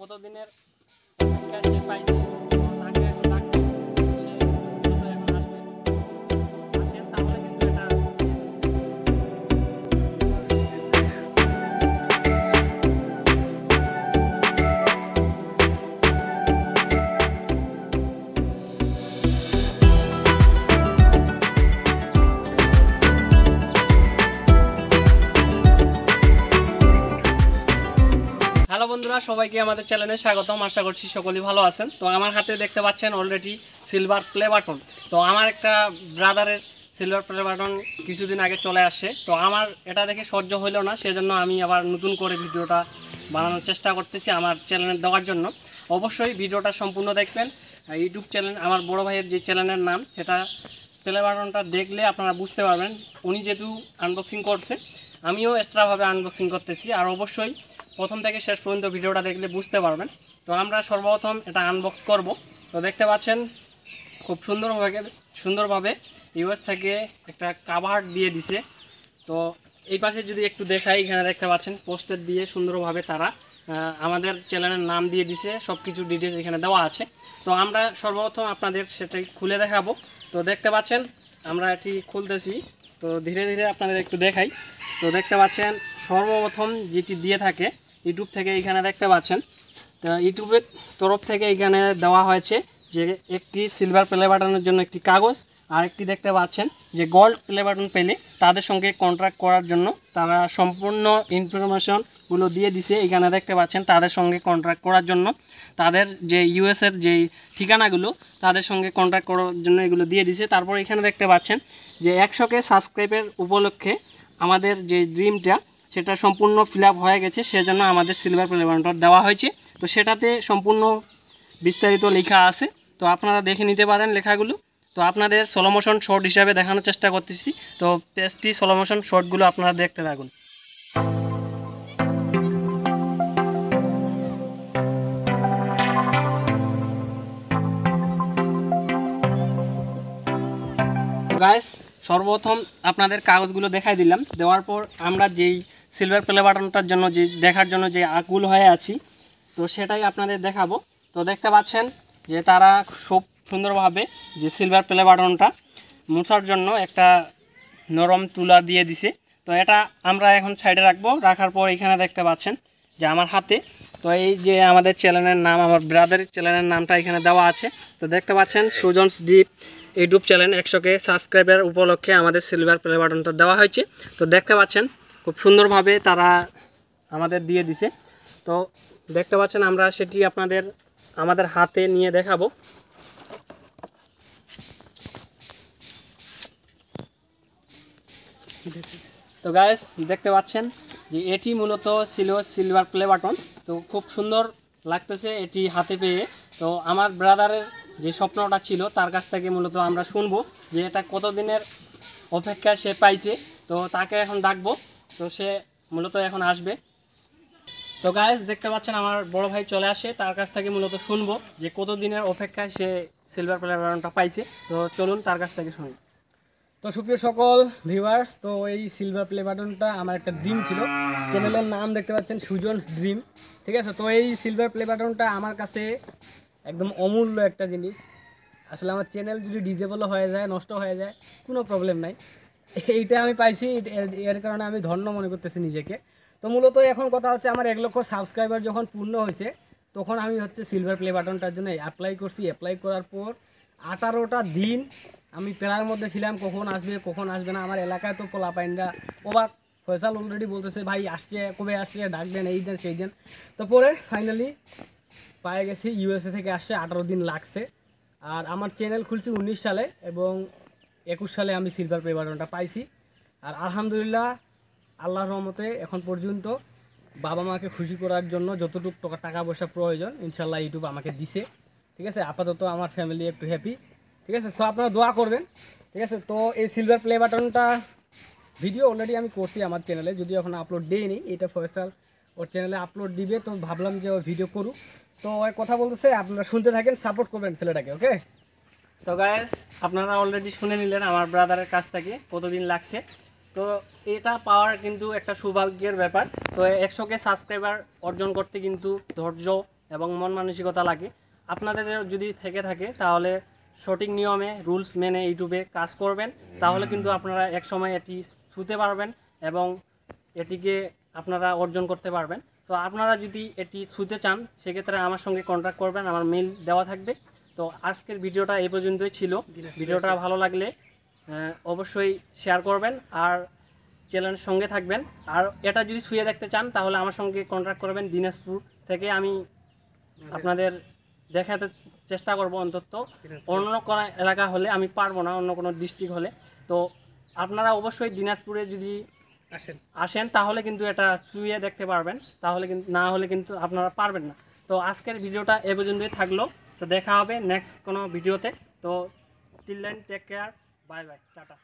কতদিনের অপেক্ষা সে পাইছে, তাকে এখন ডাকবো, সে দ্রুত এখন আসবে। আসেন তাহলে কিন্তু এটা হ্যালো বন্ধুরা, সবাইকে আমাদের চ্যানেলে স্বাগতম। আশা করছি সকলেই ভালো আছেন। তো আমার হাতে দেখতে পাচ্ছেন অলরেডি সিলভার প্লে বাটন। তো আমার একটা ব্রাদারের সিলভার প্লে বাটন কিছুদিন আগে চলে আসছে। তো আমার এটা দেখে সহ্য হইল না, সেজন্য আমি আবার নতুন করে ভিডিওটা বানানোর চেষ্টা করতেছি আমার চ্যানেলে দেওয়ার জন্য। অবশ্যই ভিডিওটা সম্পূর্ণ দেখবেন। ইউটিউব চ্যানেল আমার বড় ভাইয়ের যে চ্যানেলের নাম, সেটা প্লে বাটনটা দেখলে আপনারা বুঝতে পারবেন। উনি যেহেতু আনবক্সিং করছে, আমিও এক্সট্রাভাবে আনবক্সিং করতেছি। আর অবশ্যই প্রথম থেকে শেষ পর্যন্ত ভিডিওটা দেখলে বুঝতে পারবেন। তো আমরা সর্বপ্রথম এটা আনবক্স করব। তো দেখতে পাচ্ছেন খুব সুন্দরভাবে ইউএস থেকে একটা কাভার দিয়ে দিছে। তো এই পাশে যদি একটু দেখাই, এখানে দেখতে পাচ্ছেন পোস্টার দিয়ে সুন্দরভাবে তারা আমাদের চ্যানেলের নাম দিয়ে দিছে, সব কিছু ডিটেলস এখানে দেওয়া আছে। তো আমরা সর্বপ্রথম আপনাদের সেটাই খুলে দেখাবো। তো দেখতে পাচ্ছেন আমরা এটি খুলতেছি। তো ধীরে ধীরে আপনাদের একটু দেখাই। তো দেখতে পাচ্ছেন সর্বপ্রথম যেটি দিয়ে থাকে ইউটিউব থেকে, এখানে দেখতে পাচ্ছেন তো ইউটিউবের তরফ থেকে এখানে দেওয়া হয়েছে যে একটি সিলভার প্লে বাটনের জন্য একটি কাগজ, আর একটি দেখতে পাচ্ছেন যে গোল্ড প্লে বাটন পেলে তাদের সঙ্গে কন্ট্রাক্ট করার জন্য তারা সম্পূর্ণ ইনফরমেশনগুলো দিয়ে দিছে। এখানে দেখতে পাচ্ছেন তাদের সঙ্গে কন্ট্রাক্ট করার জন্য তাদের যে ইউএসের যেই ঠিকানাগুলো, তাদের সঙ্গে কন্ট্রাক্ট করার জন্য এগুলো দিয়ে দিছে। তারপর এখানে দেখতে পাচ্ছেন যে 100K সাবস্ক্রাইবের উপলক্ষে আমাদের যে ড্রিমটা সেটা সম্পূর্ণ ফিল আপ হয়ে গেছে, সেজন্য আমাদের সিলভার প্লে বাটনটা দেওয়া হয়েছে। তো সেটাতে সম্পূর্ণ বিস্তারিত লেখা আছে, তো আপনারা দেখে নিতে পারেন লেখাগুলো। তো আপনাদের স্লো মোশন শর্ট হিসাবে দেখানোর চেষ্টা করতেছি। তো টেস্টি স্লো মোশন শর্টগুলো আপনারা দেখতে থাকুন। গাইস, সর্বপ্রথম আপনাদের কাগজগুলো দেখাই দিলাম। দেওয়ার পর আমরা যেই সিলভার প্লে বাটনটার জন্য যে দেখার জন্য যে আকুল হয়ে আছি, তো সেটাই আপনাদের দেখাবো। তো দেখতে পাচ্ছেন যে তারা খুব সুন্দরভাবে যে সিলভার প্লে বাটনটা মোছার জন্য একটা নরম তুলা দিয়ে দিছে। তো এটা আমরা এখন সাইডে রাখবো। রাখার পর এখানে দেখতে পাচ্ছেন যে আমার হাতে, তো এই যে আমাদের চ্যানেলের নাম, আমার ব্রাদারের চ্যানেলের নামটা এখানে দেওয়া আছে। তো দেখতে পাচ্ছেন Sujon's dream YouTube channel 100K subscriber উপলক্ষে আমাদের সিলভার প্লে বাটনটা দেওয়া হয়েছে। তো দেখতে পাচ্ছেন খুব সুন্দরভাবে তারা আমাদের দিয়ে দিছে। তো দেখতে পাচ্ছেন আমরা সেটি আমাদের হাতে নিয়ে দেখাবো। তো গাইস, দেখতে পাচ্ছেন যে এটি মূলত ছিল সিলভার প্লে বাটন। তো খুব সুন্দর লাগতেছে এটি হাতে পেয়ে। তো আমার ব্রাদারের যে স্বপ্নটা ছিল, তার কাছ থেকে মূলত আমরা শুনবো যে এটা কতদিনের অপেক্ষা সে পাইছে। তো তাকে এখন ডাকবো, তো সে মূলত এখন আসবে। তো গাইস, দেখতে পাচ্ছেন আমার বড় ভাই চলে আসে, তার কাছ থেকে মূলত শুনবো যে কতদিনের অপেক্ষায় সে সিলভার প্লে বাটনটা পাইছে। তো চলুন তার কাছ থেকে শুনি। তো সুপ্রিয় সকল ভিউয়ার্স, তো এই সিলভার প্লে বাটনটা আমার একটা ড্রিম ছিল। চ্যানেলের নাম দেখতে পাচ্ছেন সুজনস ড্রিম, ঠিক আছে। তো এই সিলভার প্লে বাটনটা আমার কাছে একদম অমূল্য একটা জিনিস। আসলে আমার চ্যানেল যদি ডিজেবলও হয়ে যায়, নষ্ট হয়ে যায়, কোনো প্রবলেম নাই। এইটা আমি পাইছি, এর কারণে আমি ধন্য মনে করতেছি নিজেকে। তো মূলত এখন কথা হচ্ছে, আমার 1 লক্ষ সাবস্ক্রাইবার যখন পূর্ণ হয়েছে, তখন আমি সিলভার প্লে বাটনটার জন্য অ্যাপ্লাই করছি। অ্যাপ্লাই করার পর 18টা দিন আমি পেড়ার মধ্যে ছিলাম, কখন আসবে না। আমার এলাকায় তো পোলাপাইনরা অবাক, ফয়সাল অলরেডি বলতেছে ভাই আসছে, কবে আসছে, ডাকবেন, এই দেন সেই দেন। তো পরে ফাইনালি পায়ে গেছি, ইউএসএ থেকে আসছে, 18 দিন লাগছে। আর আমার চ্যানেল খুলছি 19 সালে এবং 21 সালে আমি সিলভার প্লে বাটনটা পাইছি। আর আলহামদুলিল্লাহ, আল্লাহর রহমতে এখন পর্যন্ত বাবা মাকে খুশি করার জন্য যতটুকু টাকা পয়সা প্রয়োজন, ইনশাল্লাহ ইউটিউব আমাকে দিছে, ঠিক আছে। আপাতত আমার ফ্যামিলি একটু হ্যাপি, ঠিক আছে। সো আপনারা দোয়া করবেন, ঠিক আছে। তো এই সিলভার প্লে বাটনটা ভিডিও অলরেডি আমি করছি আমার চ্যানেলে, যদিও এখন আপলোড দিইনি। এটা ফয়সাল ওর চ্যানেলে আপলোড দিবে, তো ভাবলাম যে ও ভিডিও করুক। তো ওই কথা বলতেছে, আপনারা শুনতে থাকেন, সাপোর্ট করবেন ছেলেটাকে, ওকে। তো গাইস, আপনারা অলরেডি শুনে নিলেন আমার ব্রাদারের কাছ থেকে কতদিন লাগছে। তো এটা পাওয়ার কিন্তু একটা সৌভাগ্যের ব্যাপার। তো 100K সাবস্ক্রাইবার অর্জন করতে কিন্তু ধৈর্য এবং মন মানসিকতা লাগে। আপনাদের যদি থেকে থাকে তাহলে সঠিক নিয়মে রুলস মেনে ইউটিউবে কাজ করবেন, তাহলে কিন্তু আপনারা এক সময় এটি ছুঁতে পারবেন এবং এটিকে আপনারা অর্জন করতে পারবেন। তো আপনারা যদি এটি ছুঁতে চান সেক্ষেত্রে আমার সঙ্গে কন্ট্যাক্ট করবেন, আমার মেইল দেওয়া থাকবে। তো আজকের ভিডিওটা এই পর্যন্তই ছিল। ভিডিওটা ভালো লাগলে অবশ্যই শেয়ার করবেন আর চ্যানেলের সঙ্গে থাকবেন। আর এটা যদি ছুঁয়ে দেখতে চান তাহলে আমার সঙ্গে কন্ট্যাক্ট করবেন। দিনাজপুর থেকে আমি আপনাদের দেখাতে চেষ্টা করব, অন্তত অন্য কোনো এলাকা হলে আমি পারবো না, অন্য কোনো ডিস্ট্রিক্ট হলে। তো আপনারা অবশ্যই দিনাজপুরে যদি আসেন তাহলে কিন্তু এটা ছুঁয়ে দেখতে পারবেন, তাহলে কিন্তু না হলে কিন্তু আপনারা পারবেন না। তো আজকের ভিডিওটা এ পর্যন্তই থাকলো। তো দেখা হবে নেক্সট কোনো ভিডিওতে। তো till then take care, bye bye, tata.